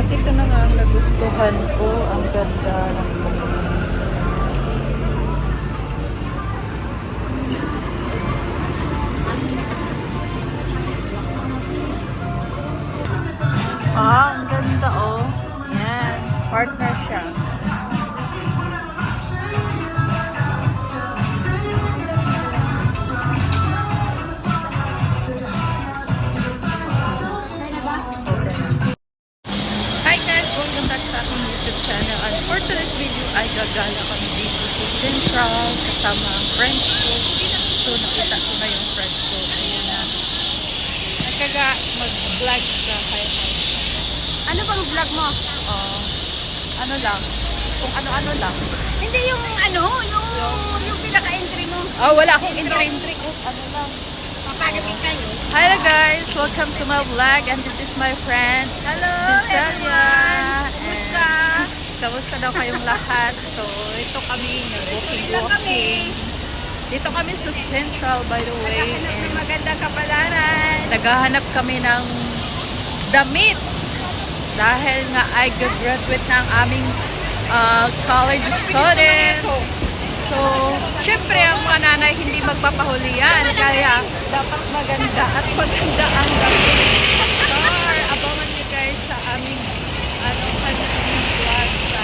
At ito na nga ang nagustuhan ko. Ang ganda ng ang ganda oh. Yan. Partner siya. Hi guys! Welcome back sa aking YouTube channel. And for today's video ay gagala kami dito sa Central kasama ang friends ko. So nakita ko na yung friends ko. Ayan na. Nagkaga mag-vlog ka kaya. Ano bang vlog mo? Ano lang. Kung ano-ano lang. Hindi yung yung pinaka-entry mo. Wala akong entry. Ano lang. Papagating kayo. Hello guys! Welcome to my vlog and this is my friend Hello Cecilia. everyone! Kumusta? Kamusta daw kayong lahat? So ito kami nag-walking. Dito kami sa Central by the way. Naghahanap ng And magandang kapalaran. naghahanap kami ng damit. Dahil nga ay graduate na ang aming college students. So, syempre ang mga nanay hindi magpapahuli yan. Kaya dapat maganda at maganda ang damit. Abangan nyo guys sa aming vlog sa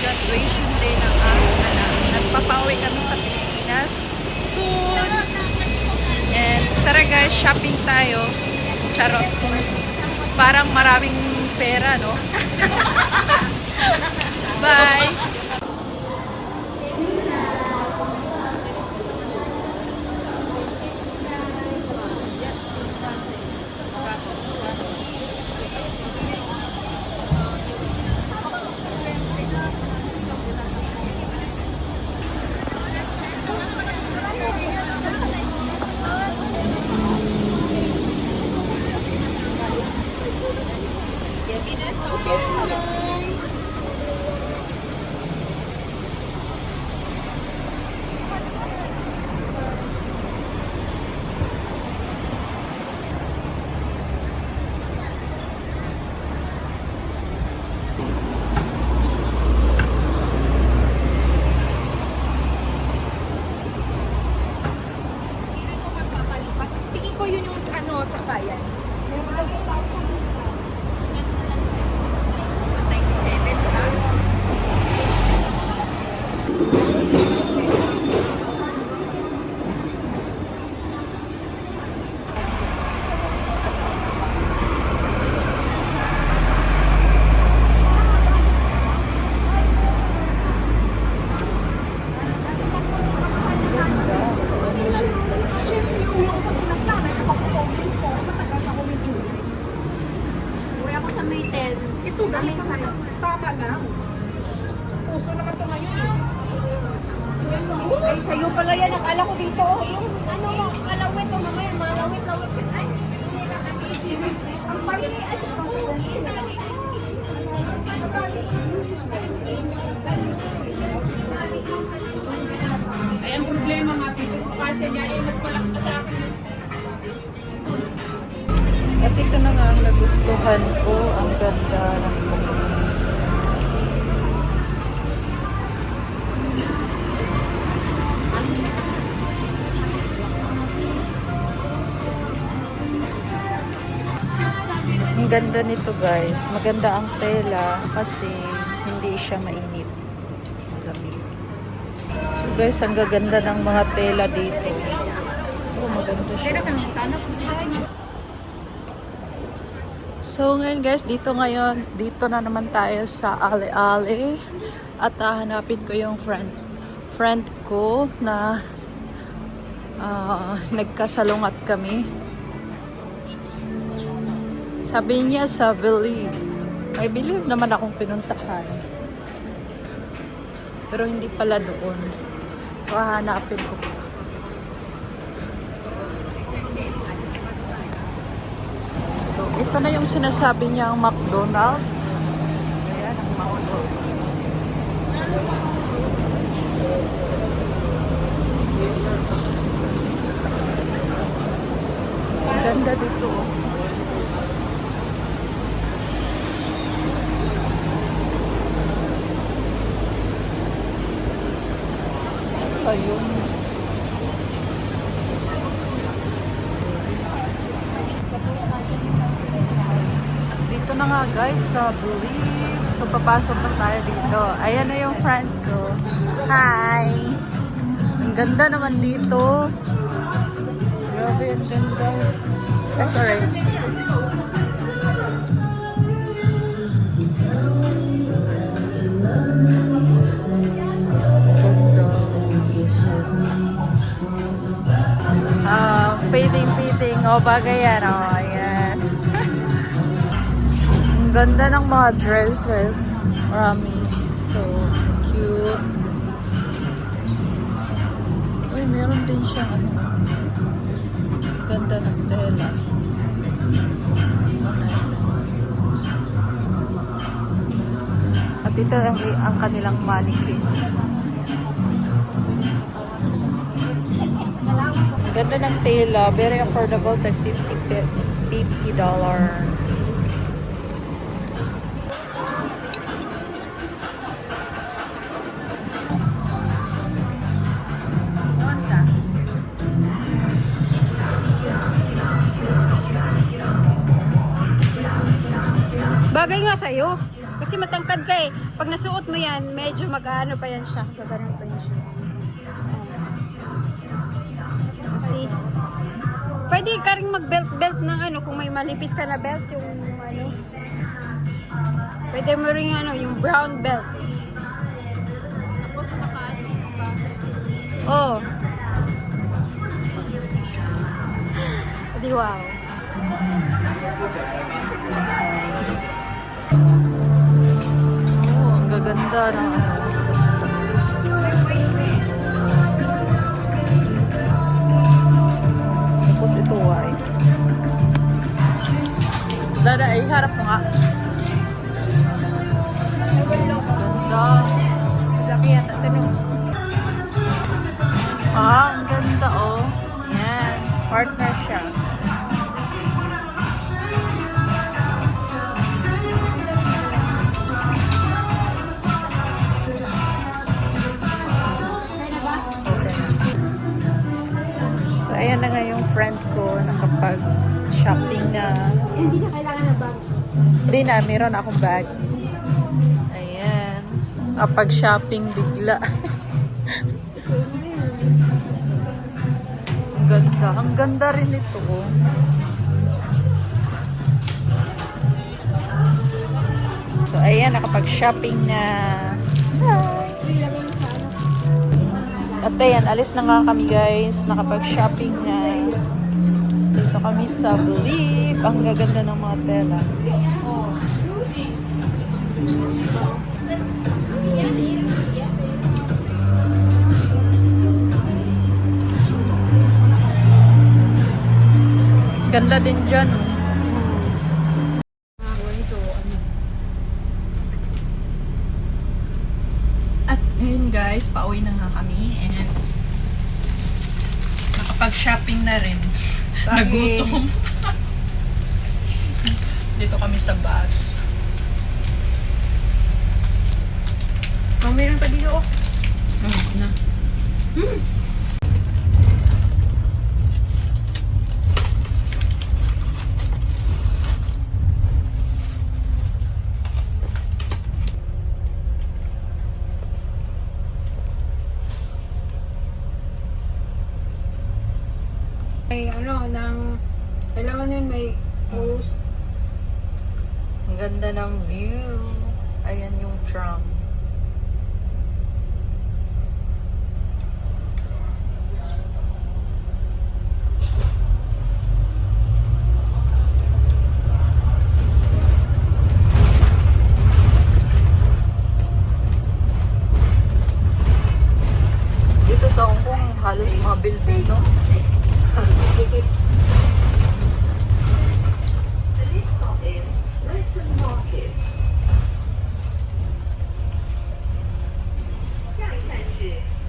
graduation day ng aming anak. Nagpapauwi kami sa Pilipinas soon. And tara guys, shopping tayo. Charot. Parang maraming pera, no? Bye! Tingin ko yun yung sa bayan. Ito, galing pa kayo. Tama na. Puso naman ito ngayon. Ay, sa'yo pala yan. Akala ko dito. Yung malawit o mamaya. Malawit-lawit. Ay, Ang pangin ay ang problema nga, dito kasi niya ay mas malaki sa akin. At ito na nga ang nagustuhan ko. Ang ganda ng ang ganda nito guys. Maganda ang tela kasi hindi siya mainit. Malamig. So guys, ang gaganda ng mga tela dito. Maganda siya. So ngayon guys, dito na naman tayo sa Ali-Ali at hahanapin ko yung friend ko na nagkasalungat kami. Sabi niya sa Believe. I believe naman akong pinuntahan. Pero hindi pala doon. So hahanapin ko. So, ito na yung sinasabi niyang McDonald's. Ayan, ang McDonald's. Ang ganda dito. Ayun. Dito na nga guys sa Believe. So papasok na tayo dito. Ayan na yung friend ko. Hi! Ang ganda naman dito. Grabe, ang ganda. Sorry. Fitting. O, bagay yan. O, ayan. Ang ganda ng mga dresses. Promise. So cute. Uy, meron din siya. Ganda ng tela. At ito ang kanilang mannequin. Ganda ng tela. Very affordable. Tag $50. Bagay nga sa'yo. Kasi matangkad ka eh. Pag nasuot mo yan, medyo mag-ano pa yan siya. Gaganon pa yan siya. Kasi, pwede ka rin mag-belt-belt ng ano, kung may malipis ka na belt, yung ano. Pwede mo rin ano, yung brown belt. Tapos naka-ano pa. Oo. Di wow. Oh, ang gaganda na. Tapos ito white. Dada, ay harap mo nga. Ganda. Laki yata. Tanong. Ang ganda oh. Yan. Partner siya. So, ayan na nga yung friend ko nakapag-shopping na. Hindi na kailangan na bag. Hindi na, meron akong bag. Ayan. Kapag-shopping bigla. Ang ganda. Ang ganda rin ito. Oh. So, ayan, nakapag-shopping na. At ayan, alis na nga kami guys. Nakapag-shopping na. Dito kami sa Believe. Ang gaganda ng mga tela. Ganda din dyan. At ngayon guys, pauwi na nga kami and nakapag-shopping na rin. Nagutom. Dito kami sa bus. Oh, meron pa dito. Na. May ano, kailangan yun may post. Ang ganda ng view. Ayan yung tram. Dito sa Hong Kong, halos mga building, no?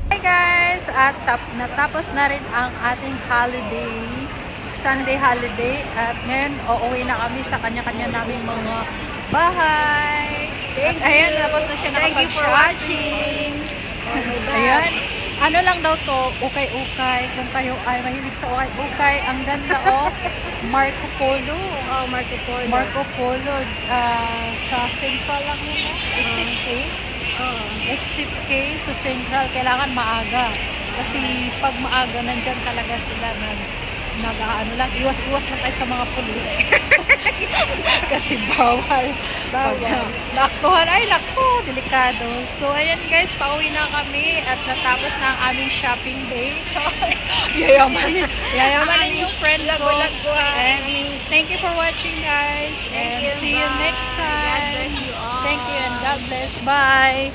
Hi guys! At natapos na rin ang ating holiday, Sunday holiday. At ngayon, uuwi na kami sa kanya-kanya naming mga bahay. At ayan, tapos na siya Thank you for nakapag-shopping. watching. Ayan. Ano lang daw to, ukay-ukay. Kung kayo ay mahilig sa ukay-ukay, ang ganda oh. Marco Polo. Oh, Marco Polo. Marco Polo. Sa Central lang yun. Exit K. Oh. Exit K sa Central. Kailangan maaga. Kasi pag maaga, nandyan talaga sila ano lang, iwas-iwas lang tayo sa mga pulis. Kasi bawal. Pag naaktuhan, ay naku, delikado. So, ayan guys, pauwi na kami at natapos na ang aming shopping day. Yayamanin yung friend ko. And thank you for watching guys. And see you next time. God bless you all. Thank you and God bless. Bye.